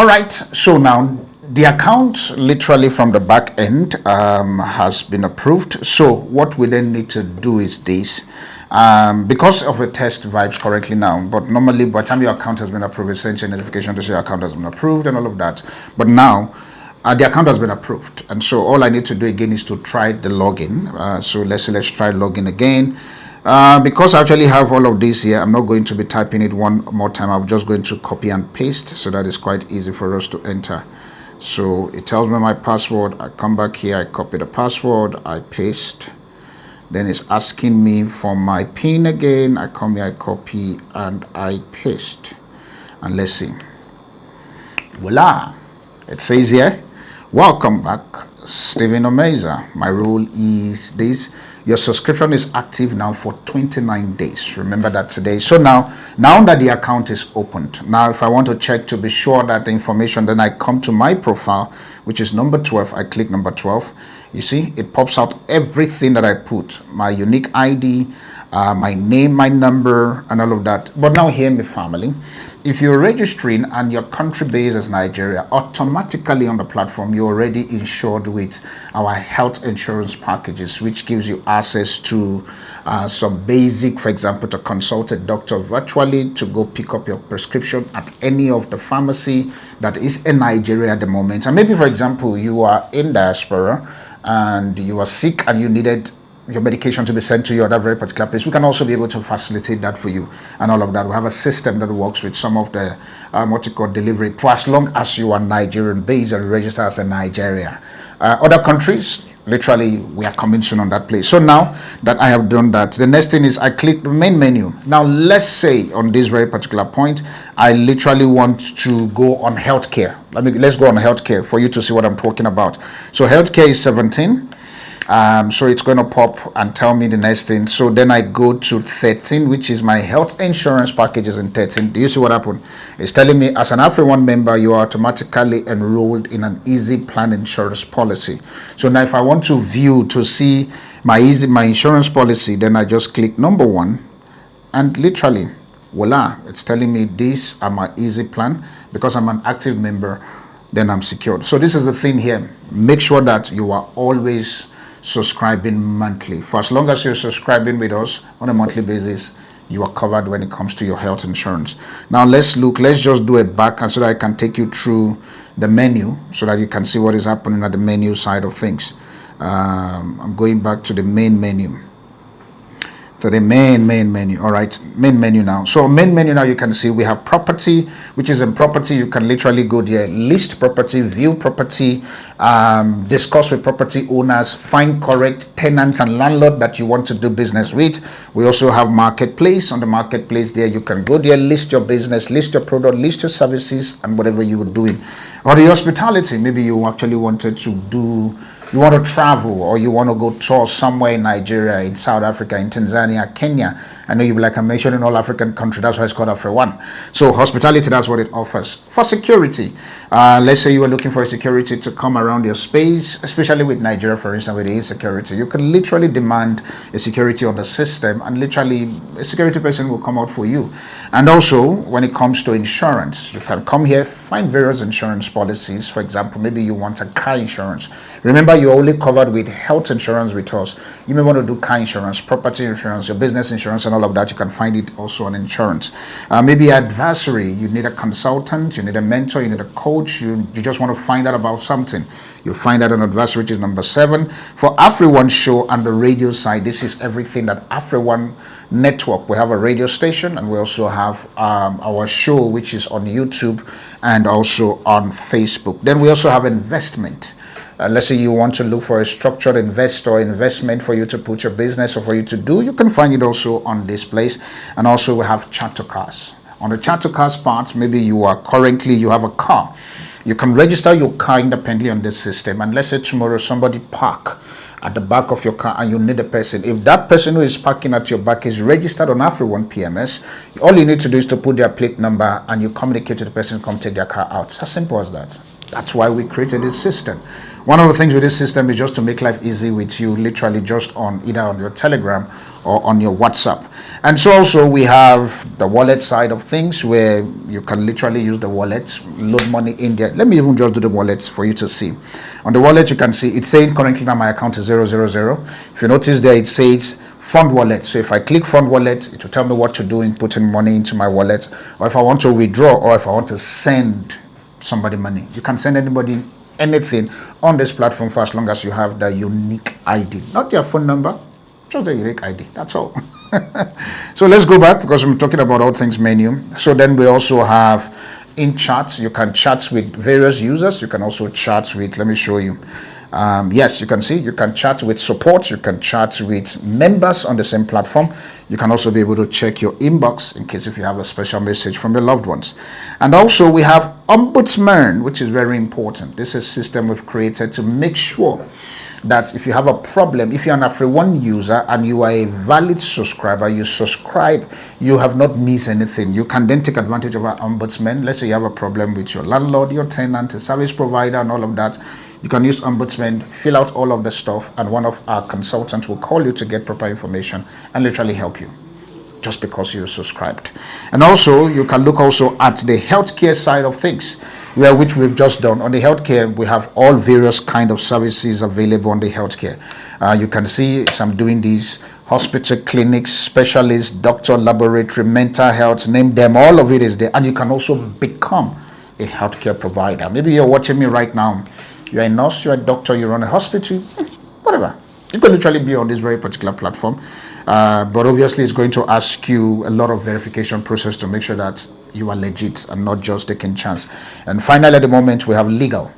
All right, so now the account literally from the back end has been approved. So what we then need to do is this. Because of a test vibes currently now, but normally by the time your account has been approved, it sends you a notification to say your account has been approved and all of that. But now the account has been approved, and so all I need to do again is to try the login. So let's try login again. Because I actually have all of this here, I'm not going to be typing it one more time. I'm just going to copy and paste, so that is quite easy for us to enter. So it tells me my password. I come back here, I copy the password, I paste. Then it's asking me for my PIN again. I come here, I copy, and I paste. And let's see. Voila! It says here, welcome back, Stephen Omeza. My role is this. Your subscription is active now for 29 days. Remember that today. So now that the account is opened, now if I want to check to be sure that the information, then I come to my profile, which is number 12. I click number 12. You see, it pops out everything that I put, my unique ID, my name, my number, and all of that. But now hear me, family. If you're registering and your country base is Nigeria, automatically on the platform, you're already insured with our health insurance packages, which gives you access to some basic, for example, to consult a doctor virtually, to go pick up your prescription at any of the pharmacy that is in Nigeria at the moment. And maybe, for example, you are in diaspora and you are sick and you needed your medication to be sent to you at that very particular place. We can also be able to facilitate that for you and all of that. We have a system that works with some of the delivery for as long as you are Nigerian based and register as a Nigeria. Other countries, literally, we are coming soon on that place. So now that I have done that, the next thing is I click the main menu. Now let's say on this very particular point, I literally want to go on healthcare. Let's go on healthcare for you to see what I'm talking about. So healthcare is 17. So it's going to pop and tell me the next thing. So then I go to 13, which is my health insurance packages in 13. Do you see what happened? It's telling me as an AfriOne member, you are automatically enrolled in an easy plan insurance policy. So now if I want to view to see my insurance policy, then I just click number 1 and literally, voila, it's telling me these are my easy plan. Because I'm an active member, then I'm secured. So this is the thing here. Make sure that you are always subscribing monthly. For as long as you're subscribing with us on a monthly basis, you are covered when it comes to your health insurance. Now let's just do it back, and so that I can take you through the menu so that you can see what is happening at the menu side of things. I'm going back to the main menu. To the main menu. All right, main menu now. So main menu now, you can see we have property, which is in property. You can literally go there, list property, view property, discuss with property owners, find correct tenants and landlord that you want to do business with. We also have marketplace. On the marketplace there, you can go there, list your business, list your product, list your services, and whatever you were doing. Or the hospitality, maybe you actually wanted to do, you want to travel, or you want to go tour somewhere in Nigeria, in South Africa, in Tanzania, Kenya. I know you'll be like, I'm mentioning all African countries. That's why it's called AfriOne. So hospitality, that's what it offers. For security, let's say you were looking for a security to come around your space, especially with Nigeria, for instance, with the insecurity. You can literally demand a security on the system, and literally a security person will come out for you. And also, when it comes to insurance, you can come here, find various insurance policies. For example, maybe you want a car insurance. Remember, you're only covered with health insurance with us. You may want to do car insurance, property insurance, your business insurance, and all of that. You can find it also on insurance. Maybe advisory, you need a consultant, you need a mentor, you need a coach, you just want to find out about something. You'll find out on advisory, which is number 7. For AfriOne show and the radio side, this is everything that AfriOne network. We have a radio station, and we also have our show, which is on YouTube and also on Facebook. Then we also have investment. Let's say you want to look for a structured investment for you to put your business or for you to do, you can find it also on this place. And also we have chat to cars. On the chat to cars part, maybe you have a car. You can register your car independently on this system. And let's say tomorrow somebody park at the back of your car and you need a person. If that person who is parking at your back is registered on AfriOne PMS, all you need to do is to put their plate number and you communicate to the person, come take their car out. It's as simple as that. That's why we created this system. One of the things with this system is just to make life easy with you, literally just on either on your Telegram or on your WhatsApp. And so also we have the wallet side of things where you can literally use the wallet, load money in there. Let me even just do the wallet for you to see. On the wallet, you can see it's saying currently now my account is 000. If you notice there, it says fund wallet. So if I click fund wallet, it will tell me what to do in putting money into my wallet, or if I want to withdraw, or if I want to send somebody money. You can send anybody anything on this platform for as long as you have the unique ID, not your phone number, just the unique ID. That's all. So let's go back because I'm talking about all things menu. So then we also have in chats. You can chat with various users. You can also chat with, let me show you. Yes, you can see you can chat with support, you can chat with members on the same platform. You can also be able to check your inbox in case if you have a special message from your loved ones. And also we have ombudsman, which is very important. This is a system we've created to make sure that if you have a problem, if you're an AfriOne user and you are a valid subscriber, you subscribe, you have not missed anything, you can then take advantage of our ombudsman. Let's say you have a problem with your landlord, your tenant, a service provider, and all of that. You can use ombudsman, fill out all of the stuff, and one of our consultants will call you to get proper information and literally help you, just because you're subscribed. And also you can look also at the healthcare side of things, which we've just done. On the healthcare, we have all various kind of services available on the healthcare. You can see as I'm doing these: hospital, clinics, specialists, doctor, laboratory, mental health, name them, all of it is there. And you can also become a healthcare provider. Maybe you're watching me right now, you're a nurse, you're a doctor, you run a hospital, whatever. You can literally be on this very particular platform, but obviously it's going to ask you a lot of verification process to make sure that you are legit and not just taking chance. And finally, at the moment, we have legal.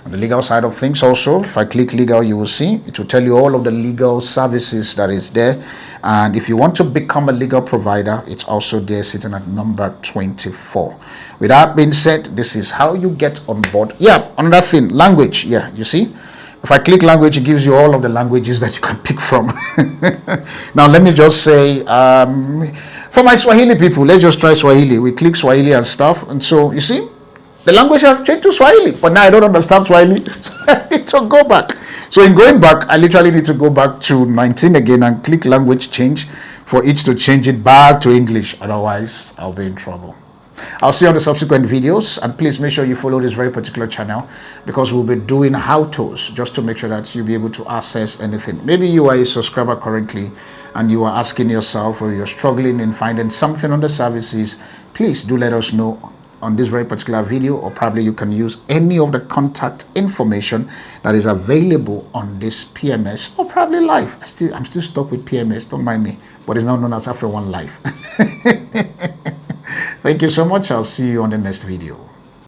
On the legal side of things also, if I click legal, you will see it will tell you all of the legal services that is there. And if you want to become a legal provider, it's also there sitting at number 24. With that being said, this is how you get on board. Yeah, another thing, language. Yeah, you see? If I click language, it gives you all of the languages that you can pick from. Now, let me just say, for my Swahili people, let's just try Swahili. We click Swahili and stuff. And so, you see, the language has changed to Swahili. But now I don't understand Swahili. So I need to go back. So in going back, I literally need to go back to 19 again and click language change for it to change it back to English. Otherwise, I'll be in trouble. I'll see you on the subsequent videos, and please make sure you follow this very particular channel because we'll be doing how-tos just to make sure that you'll be able to access anything. Maybe you are a subscriber currently and you are asking yourself, or you're struggling in finding something on the services. Please do let us know on this very particular video, or probably you can use any of the contact information that is available on this PMS, or probably live. I'm still stuck with PMS, don't mind me, but it's now known as AfriOne Life. Thank you so much. I'll see you on the next video.